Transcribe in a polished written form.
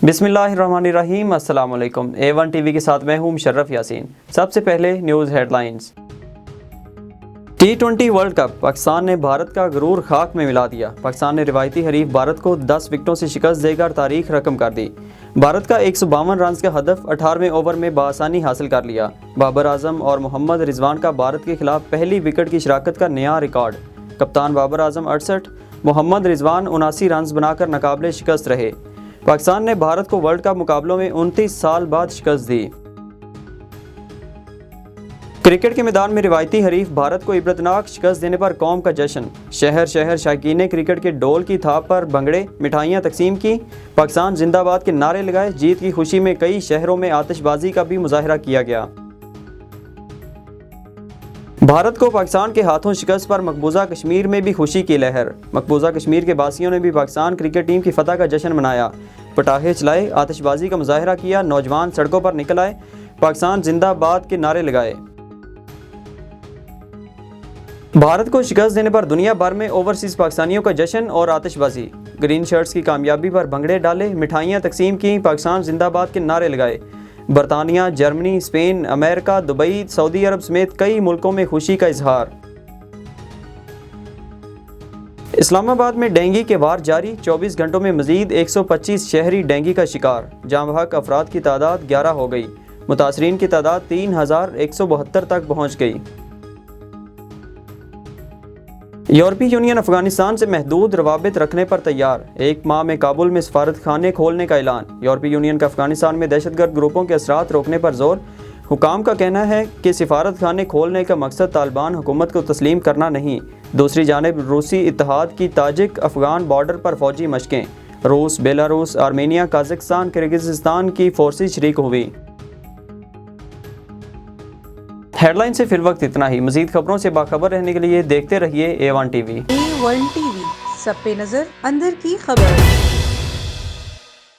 बिस्मिल्लाहिर्रहमानिर्रहीम। अस्सलाम वालेकुम। A1 टीवी के साथ मैं हूं मुशर्रफ यासीन। सबसे पहले news headlines. T20 world cup, Pakistan ने भारत का गुरूर खाक में मिला दिया। पाकिस्तान ने रिवायती हरीफ भारत को 10 विकेटों से शिकस्त देकर तारीख रकम कर दी। भारत का 152 रन का हदफ 18वें ओवर में बआसानी हासिल कर लिया। बाबर आजम और मोहम्मद रिजवान का भारत के खिलाफ पहली विकेट की शिराकत का नया रिकॉर्ड। कप्तान बाबर आजम 68, मोहम्मद रिजवान 79 रन बनाकर नाकाबिले शिकस्त रहे। पाकिस्तान ने भारत को वर्ल्ड कप मुकाबलों में 29 साल बाद शिकस्त दी। क्रिकेट के मैदान में रिवायती हरीफ भारत को इबरतनाक शिकस्त देने पर कौम का जश्न। शहर शहर शायकीन क्रिकेट के डोल की थाप पर भंगड़े, मिठाइयाँ तकसीम की, पाकिस्तान जिंदाबाद के नारे लगाए। जीत की खुशी में कई शहरों में आतिशबाजी का भी मुजाहरा किया गया। भारत को पाकिस्तान के हाथों शिकस्त पर मकबूजा कश्मीर में भी खुशी की लहर। मकबूजा कश्मीर के बासियों ने भी पाकिस्तान क्रिकेट टीम की फतह का जश्न मनाया। पटाखे चलाए, आतिशबाजी का मुजाहरा किया, नौजवान सड़कों पर निकल आए, पाकिस्तान जिंदाबाद के नारे लगाए। भारत को शिकस्त देने पर दुनिया भर में ओवरसीज पाकिस्तानियों का जश्न और आतिशबाजी। ग्रीन शर्ट्स की कामयाबी पर भंगड़े डाले, मिठाइयाँ तकसीम की, पाकिस्तान जिंदाबाद के नारे लगाए। बरतानिया, जर्मनी, स्पेन, अमेरिका, दुबई, सऊदी अरब समेत कई मुल्कों में खुशी का इजहार। इस्लामाबाद में डेंगू के वार जारी, 24 घंटों में मजीद 125 शहरी डेंगू का शिकार। जाँ बहक अफराद की तादाद 11 हो गई। मुतासरीन की तादाद 3172 तक पहुँच गई। यूरोपीय यूनियन अफगानिस्तान से महदूद रवाबित रखने पर तैयार। 1 माह में काबुल में सफारत खाने खोलने का ऐलान। यूरोपीय यूनियन का अफगानिस्तान में दहशतगर्द ग्रुपों के असरात रोकने पर जोर। हुकाम का कहना है कि सफारत खाने खोलने का मकसद तालिबान हुकूमत को तस्लीम करना नहीं। दूसरी जानिब रूसी इत्तेहाद की ताजिक अफगान बॉर्डर पर फौजी मशकें। रूस, बेलारूस, आर्मेनिया, कजाकिस्तान, किर्गिस्तान की फोर्सेज शरीक हुई। हेडलाइन से फिल वक्त इतना ही। मजीद खबरों से बाखबर रहने के लिए देखते रहिए A1 टीवी। A1 टीवी, सब पे नजर, अंदर की खबर।